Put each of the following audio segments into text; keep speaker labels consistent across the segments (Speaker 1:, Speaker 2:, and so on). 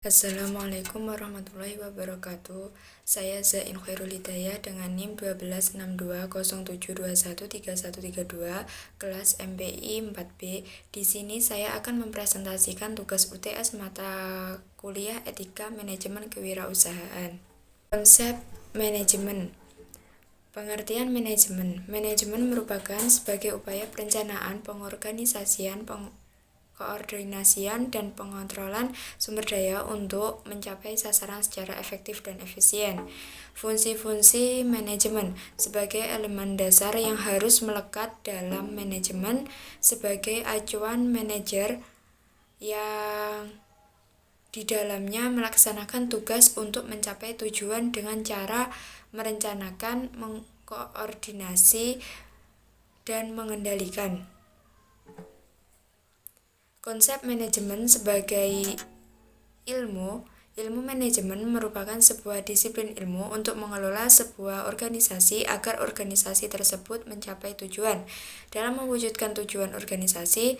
Speaker 1: Assalamualaikum warahmatullahi wabarakatuh. Saya Zain Khairul Hidayah dengan NIM 1262072133132 kelas MPI 4B. Di sini saya akan mempresentasikan tugas UTS mata kuliah Etika Manajemen Kewirausahaan. Konsep manajemen. Pengertian manajemen. Manajemen merupakan sebagai upaya perencanaan, pengorganisasian, koordinasian dan pengontrolan sumber daya untuk mencapai sasaran secara efektif dan efisien. Fungsi-fungsi manajemen sebagai elemen dasar yang harus melekat dalam manajemen sebagai acuan manajer yang di dalamnya melaksanakan tugas untuk mencapai tujuan dengan cara merencanakan, mengkoordinasi, dan mengendalikan. Konsep manajemen sebagai ilmu manajemen merupakan sebuah disiplin ilmu untuk mengelola sebuah organisasi agar organisasi tersebut mencapai tujuan. Dalam mewujudkan tujuan organisasi,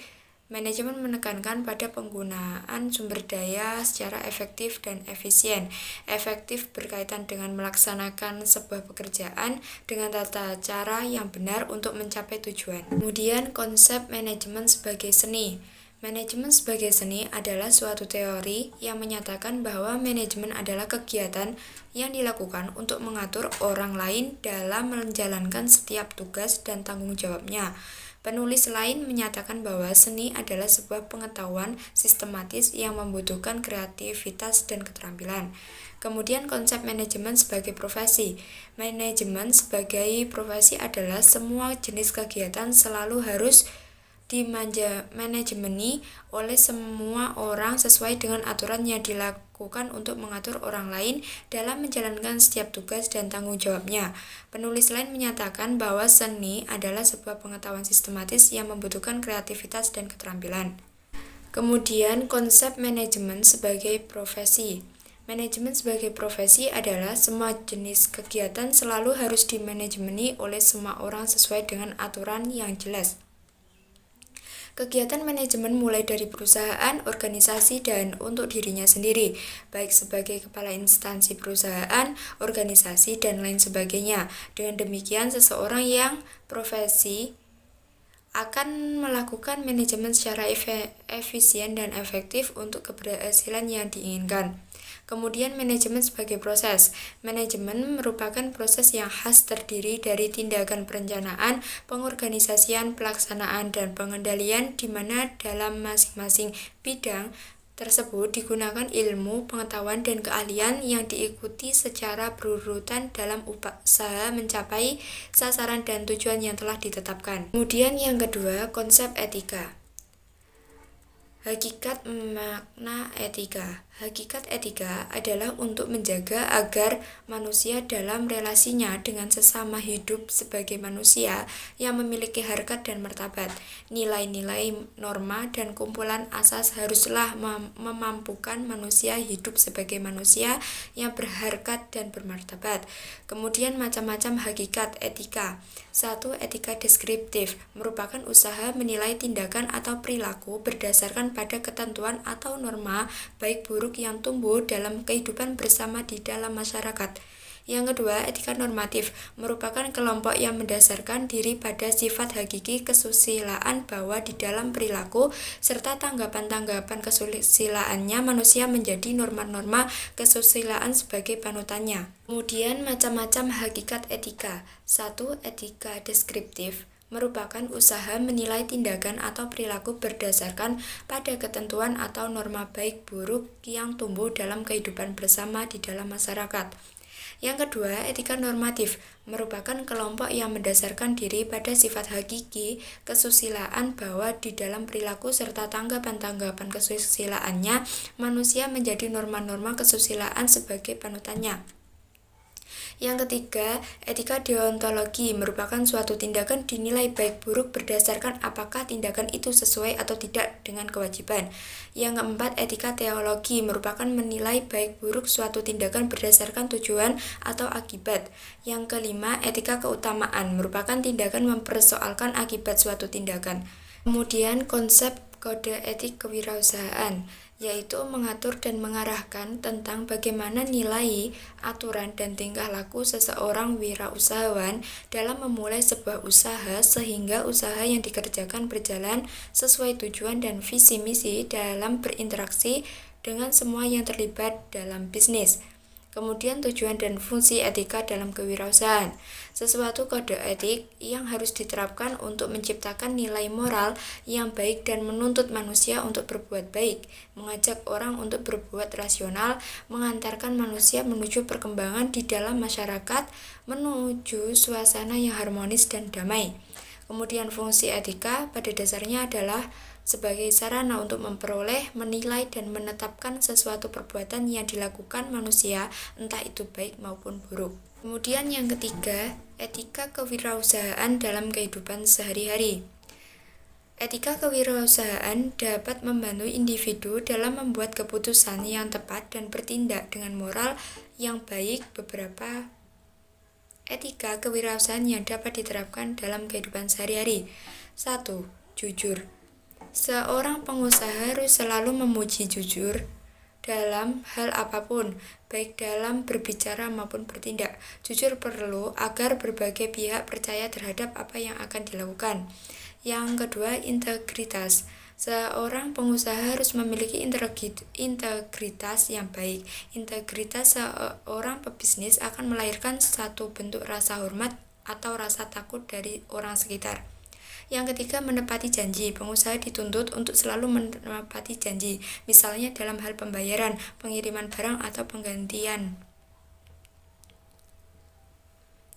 Speaker 1: manajemen menekankan pada penggunaan sumber daya secara efektif dan efisien. Efektif berkaitan dengan melaksanakan sebuah pekerjaan dengan tata cara yang benar untuk mencapai tujuan. Kemudian konsep manajemen sebagai seni. Manajemen sebagai seni adalah suatu teori yang menyatakan bahwa manajemen adalah kegiatan yang dilakukan untuk mengatur orang lain dalam menjalankan setiap tugas dan tanggung jawabnya. Penulis lain menyatakan bahwa seni adalah sebuah pengetahuan sistematis yang membutuhkan kreativitas dan keterampilan. Kemudian konsep manajemen sebagai profesi. Manajemen sebagai profesi adalah semua jenis kegiatan selalu harus dimanajemeni oleh semua orang sesuai dengan aturan yang dilakukan untuk mengatur orang lain dalam menjalankan setiap tugas dan tanggung jawabnya. Penulis lain menyatakan bahwa seni adalah sebuah pengetahuan sistematis yang membutuhkan kreativitas dan keterampilan. Kemudian konsep manajemen sebagai profesi. Manajemen sebagai profesi adalah semua jenis kegiatan selalu harus dimanajemeni oleh semua orang sesuai dengan aturan yang jelas. Kegiatan manajemen mulai dari perusahaan, organisasi, dan untuk dirinya sendiri, baik sebagai kepala instansi perusahaan, organisasi, dan lain sebagainya. Dengan demikian, seseorang yang profesi akan melakukan manajemen secara efisien dan efektif untuk keberhasilan yang diinginkan. Kemudian manajemen sebagai proses. Manajemen merupakan proses yang khas terdiri dari tindakan perencanaan, pengorganisasian, pelaksanaan, dan pengendalian di mana dalam masing-masing bidang tersebut digunakan ilmu, pengetahuan, dan keahlian yang diikuti secara berurutan dalam usaha mencapai sasaran dan tujuan yang telah ditetapkan. Kemudian yang kedua, konsep etika. Hakikat makna etika. Hakikat etika adalah untuk menjaga agar manusia dalam relasinya dengan sesama hidup sebagai manusia yang memiliki harkat dan martabat. Nilai-nilai, norma, dan kumpulan asas haruslah memampukan manusia hidup sebagai manusia yang berharkat dan bermartabat. Kemudian macam-macam hakikat etika. 1. Etika deskriptif merupakan usaha menilai tindakan atau perilaku berdasarkan pada ketentuan atau norma baik buruk yang tumbuh dalam kehidupan bersama di dalam masyarakat. Yang kedua, etika normatif merupakan kelompok yang mendasarkan diri pada sifat hakiki kesusilaan bahwa di dalam perilaku serta tanggapan-tanggapan kesusilaannya manusia menjadi norma-norma kesusilaan sebagai panutannya. Kemudian macam-macam hakikat etika. 1. Etika deskriptif merupakan usaha menilai tindakan atau perilaku berdasarkan pada ketentuan atau norma baik buruk yang tumbuh dalam kehidupan bersama di dalam masyarakat. Yang kedua, etika normatif merupakan kelompok yang mendasarkan diri pada sifat hakiki kesusilaan bahwa di dalam perilaku serta tanggapan-tanggapan kesusilaannya manusia menjadi norma-norma kesusilaan sebagai panutannya. Yang ketiga, etika deontologi merupakan suatu tindakan dinilai baik buruk berdasarkan apakah tindakan itu sesuai atau tidak dengan kewajiban. Yang keempat, etika teologi merupakan menilai baik buruk suatu tindakan berdasarkan tujuan atau akibat. Yang kelima, etika keutamaan merupakan tindakan mempersoalkan akibat suatu tindakan. Kemudian konsep kode etik kewirausahaan. yaitu mengatur dan mengarahkan tentang bagaimana nilai, aturan, dan tingkah laku seseorang wirausahawan dalam memulai sebuah usaha sehingga usaha yang dikerjakan berjalan sesuai tujuan dan visi misi dalam berinteraksi dengan semua yang terlibat dalam bisnis. Kemudian tujuan dan fungsi etika dalam kewirausahaan. Sesuatu kode etik yang harus diterapkan untuk menciptakan nilai moral yang baik dan menuntut manusia untuk berbuat baik, mengajak orang untuk berbuat rasional, mengantarkan manusia menuju perkembangan di dalam masyarakat, menuju suasana yang harmonis dan damai. Kemudian fungsi etika pada dasarnya adalah sebagai sarana untuk memperoleh, menilai, dan menetapkan sesuatu perbuatan yang dilakukan manusia, entah itu baik maupun buruk. Kemudian yang ketiga, etika kewirausahaan dalam kehidupan sehari-hari. Etika kewirausahaan dapat membantu individu dalam membuat keputusan yang tepat dan bertindak dengan moral yang baik. Beberapa etika kewirausahaan yang dapat diterapkan dalam kehidupan sehari-hari. 1. Jujur. Seorang pengusaha harus selalu memuji jujur dalam hal apapun, baik dalam berbicara maupun bertindak. Jujur perlu agar berbagai pihak percaya terhadap apa yang akan dilakukan. Yang kedua, integritas. Seorang pengusaha harus memiliki integritas yang baik. Integritas seorang pebisnis akan melahirkan satu bentuk rasa hormat atau rasa takut dari orang sekitar. Yang ketiga, menepati janji. Pengusaha dituntut untuk selalu menepati janji, misalnya dalam hal pembayaran, pengiriman barang, atau penggantian.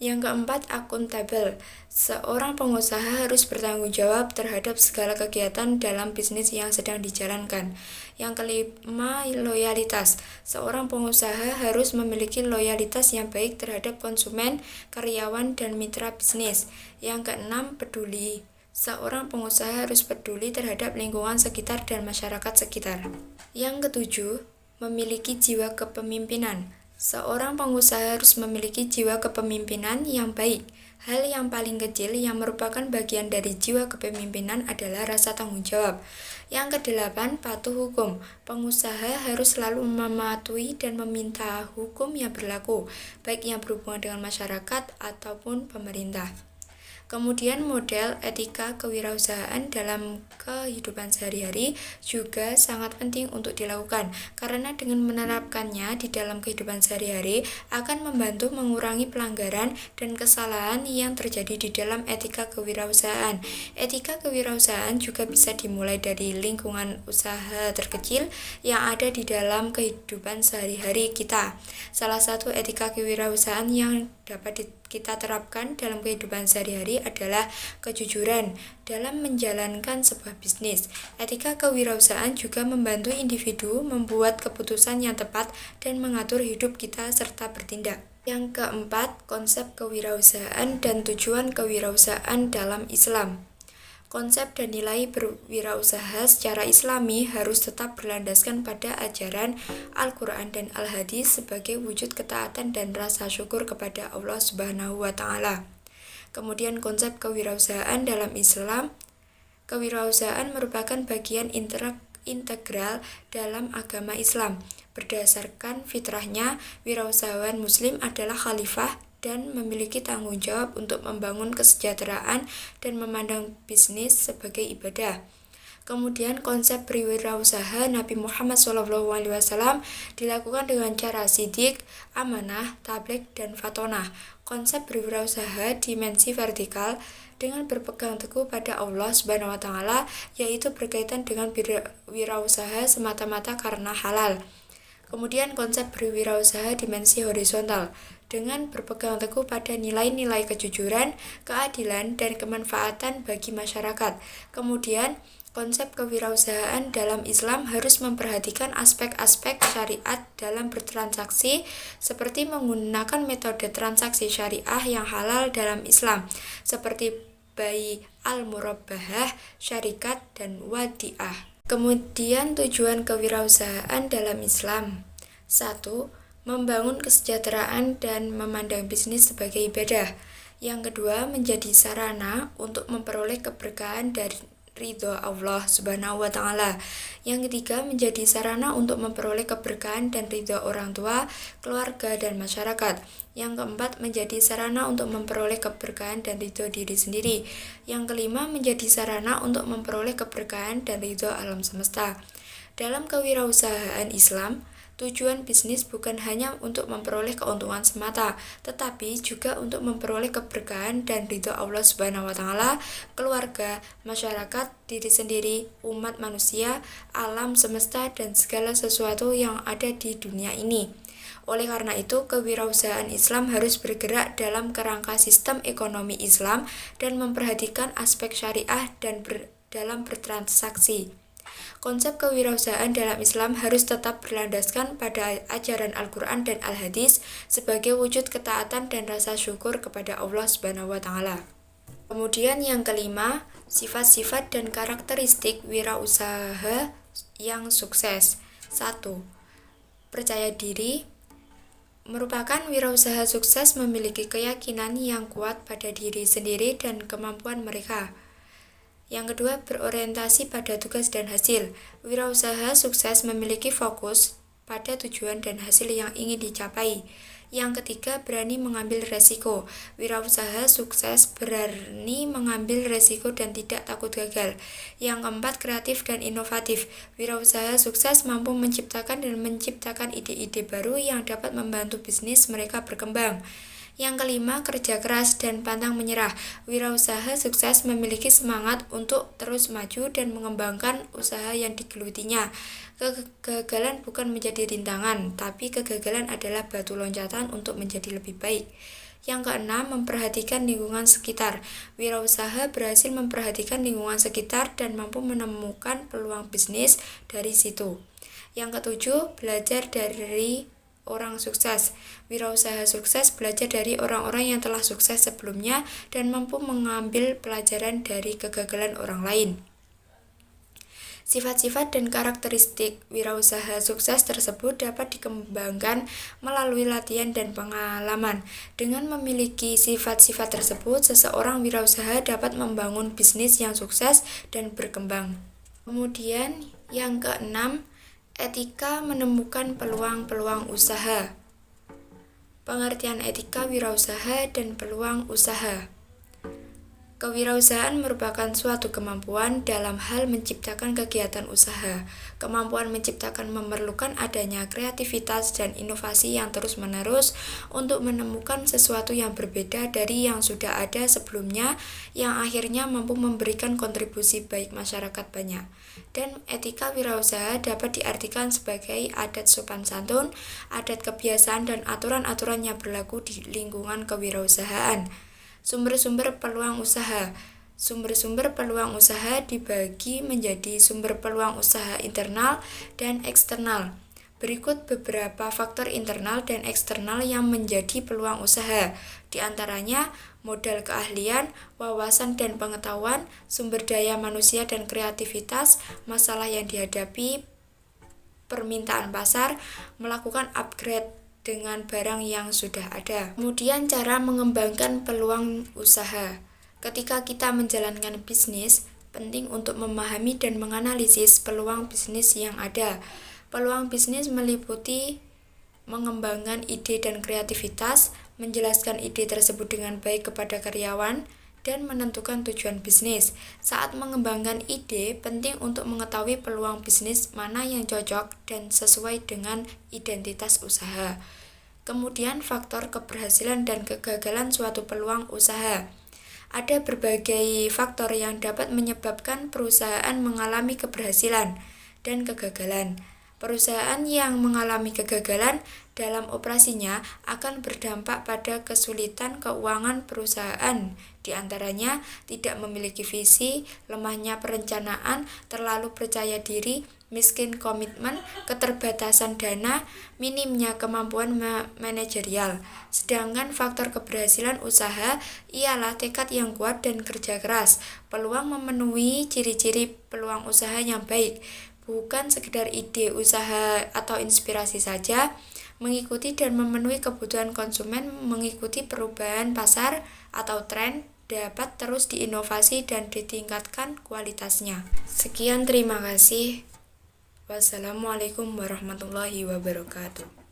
Speaker 1: Yang keempat, akuntabel. Seorang pengusaha harus bertanggung jawab terhadap segala kegiatan dalam bisnis yang sedang dijalankan. Yang kelima, loyalitas. Seorang pengusaha harus memiliki loyalitas yang baik terhadap konsumen, karyawan, dan mitra bisnis. Yang keenam, peduli. Seorang pengusaha harus peduli terhadap lingkungan sekitar dan masyarakat sekitar. Yang ketujuh, memiliki jiwa kepemimpinan. Seorang pengusaha harus memiliki jiwa kepemimpinan yang baik. Hal yang paling kecil yang merupakan bagian dari jiwa kepemimpinan adalah rasa tanggung jawab. Yang kedelapan, patuh hukum. Pengusaha harus selalu mematuhi dan meminta hukum yang berlaku, baik yang berhubungan dengan masyarakat ataupun pemerintah. Kemudian model etika kewirausahaan dalam kehidupan sehari-hari juga sangat penting untuk dilakukan, karena dengan menerapkannya di dalam kehidupan sehari-hari akan membantu mengurangi pelanggaran dan kesalahan yang terjadi di dalam etika kewirausahaan. Etika kewirausahaan juga bisa dimulai dari lingkungan usaha terkecil yang ada di dalam kehidupan sehari-hari kita. Salah satu etika kewirausahaan yang dapat kita terapkan dalam kehidupan sehari-hari adalah kejujuran dalam menjalankan sebuah bisnis. Etika kewirausahaan juga membantu individu membuat keputusan yang tepat dan mengatur hidup kita serta bertindak. Yang keempat, konsep kewirausahaan dan tujuan kewirausahaan dalam Islam. Konsep dan nilai berwirausaha secara Islami harus tetap berlandaskan pada ajaran Al-Quran dan Al-Hadis sebagai wujud ketaatan dan rasa syukur kepada Allah Subhanahu wa Ta'ala. Kemudian konsep kewirausahaan dalam Islam. Kewirausahaan merupakan bagian integral dalam agama Islam. Berdasarkan fitrahnya, wirausahawan Muslim adalah khalifah dan memiliki tanggung jawab untuk membangun kesejahteraan dan memandang bisnis sebagai ibadah. Kemudian konsep berwirausaha Nabi Muhammad SAW dilakukan dengan cara sidik, amanah, tabligh, dan fatonah. Konsep berwirausaha dimensi vertikal dengan berpegang teguh pada Allah Subhanahu wa Ta'ala, yaitu berkaitan dengan wirausaha semata-mata karena halal. Kemudian konsep berwirausaha dimensi horizontal dengan berpegang teguh pada nilai-nilai kejujuran, keadilan, dan kemanfaatan bagi masyarakat. Kemudian konsep kewirausahaan dalam Islam harus memperhatikan aspek-aspek syariat dalam bertransaksi, seperti menggunakan metode transaksi syariah yang halal dalam Islam, seperti bai al-murabbahah, syarikat, dan wadi'ah. Kemudian tujuan kewirausahaan dalam Islam. 1. Membangun kesejahteraan dan memandang bisnis sebagai ibadah. Yang kedua, menjadi sarana untuk memperoleh keberkahan ridho Allah Subhanahu wa Ta'ala. Yang ketiga, menjadi sarana untuk memperoleh keberkahan dan ridho orang tua, keluarga, dan masyarakat. Yang keempat, menjadi sarana untuk memperoleh keberkahan dan ridho diri sendiri. Yang kelima, menjadi sarana untuk memperoleh keberkahan dan ridho alam semesta. Dalam kewirausahaan Islam, tujuan bisnis bukan hanya untuk memperoleh keuntungan semata, tetapi juga untuk memperoleh keberkahan dan ridho Allah Subhanahu wa Ta'ala, keluarga, masyarakat, diri sendiri, umat manusia, alam semesta, dan segala sesuatu yang ada di dunia ini. Oleh karena itu, kewirausahaan Islam harus bergerak dalam kerangka sistem ekonomi Islam dan memperhatikan aspek syariah dan dalam bertransaksi. Konsep kewirausahaan dalam Islam harus tetap berlandaskan pada ajaran Al-Quran dan Al-Hadis sebagai wujud ketaatan dan rasa syukur kepada Allah Subhanahu wa Ta'ala. Kemudian yang kelima, sifat-sifat dan karakteristik wirausaha yang sukses. 1. Percaya diri. Merupakan wirausaha sukses memiliki keyakinan yang kuat pada diri sendiri dan kemampuan mereka. Yang kedua, berorientasi pada tugas dan hasil. Wirausaha sukses memiliki fokus pada tujuan dan hasil yang ingin dicapai. Yang ketiga, berani mengambil resiko. Wirausaha sukses berani mengambil resiko dan tidak takut gagal. Yang keempat, kreatif dan inovatif. Wirausaha sukses mampu menciptakan ide-ide baru yang dapat membantu bisnis mereka berkembang. Yang kelima, kerja keras dan pantang menyerah. Wirausaha sukses memiliki semangat untuk terus maju dan mengembangkan usaha yang digelutinya. Kegagalan bukan menjadi rintangan, tapi kegagalan adalah batu loncatan untuk menjadi lebih baik. Yang keenam, memperhatikan lingkungan sekitar. Wirausaha berhasil memperhatikan lingkungan sekitar dan mampu menemukan peluang bisnis dari situ. Yang ketujuh, belajar dari orang sukses. Wirausaha sukses belajar dari orang-orang yang telah sukses sebelumnya dan mampu mengambil pelajaran dari kegagalan orang lain. Sifat-sifat dan karakteristik wirausaha sukses tersebut dapat dikembangkan melalui latihan dan pengalaman. Dengan memiliki sifat-sifat tersebut, seseorang wirausaha dapat membangun bisnis yang sukses dan berkembang. Kemudian yang keenam, etika menemukan peluang-peluang usaha. Pengertian etika wirausaha dan peluang usaha. Kewirausahaan merupakan suatu kemampuan dalam hal menciptakan kegiatan usaha. Kemampuan menciptakan memerlukan adanya kreativitas dan inovasi yang terus-menerus untuk menemukan sesuatu yang berbeda dari yang sudah ada sebelumnya, yang akhirnya mampu memberikan kontribusi baik masyarakat banyak. Dan etika wirausaha dapat diartikan sebagai adat sopan santun, adat kebiasaan, dan aturan-aturan yang berlaku di lingkungan kewirausahaan. Sumber-sumber peluang usaha. Sumber-sumber peluang usaha dibagi menjadi sumber peluang usaha internal dan eksternal. Berikut beberapa faktor internal dan eksternal yang menjadi peluang usaha. Di antaranya, modal keahlian, wawasan dan pengetahuan, sumber daya manusia dan kreativitas, masalah yang dihadapi, permintaan pasar, melakukan upgrade dengan barang yang sudah ada. Kemudian cara mengembangkan peluang usaha. Ketika kita menjalankan bisnis, penting untuk memahami dan menganalisis peluang bisnis yang ada. Peluang bisnis meliputi mengembangkan ide dan kreativitas, menjelaskan ide tersebut dengan baik kepada karyawan, dan menentukan tujuan bisnis. Saat mengembangkan ide, penting untuk mengetahui peluang bisnis mana yang cocok dan sesuai dengan identitas usaha. Kemudian faktor keberhasilan dan kegagalan suatu peluang usaha. Ada berbagai faktor yang dapat menyebabkan perusahaan mengalami keberhasilan dan kegagalan. Perusahaan yang mengalami kegagalan dalam operasinya akan berdampak pada kesulitan keuangan perusahaan, di antaranya tidak memiliki visi, lemahnya perencanaan, terlalu percaya diri, miskin komitmen, keterbatasan dana, minimnya kemampuan manajerial. Sedangkan faktor keberhasilan usaha ialah tekad yang kuat dan kerja keras. Peluang memenuhi ciri-ciri peluang usaha yang baik, bukan sekedar ide usaha atau inspirasi saja, mengikuti dan memenuhi kebutuhan konsumen, mengikuti perubahan pasar atau tren, dapat terus diinovasi dan ditingkatkan kualitasnya. Sekian, terima kasih. Wassalamualaikum warahmatullahi wabarakatuh.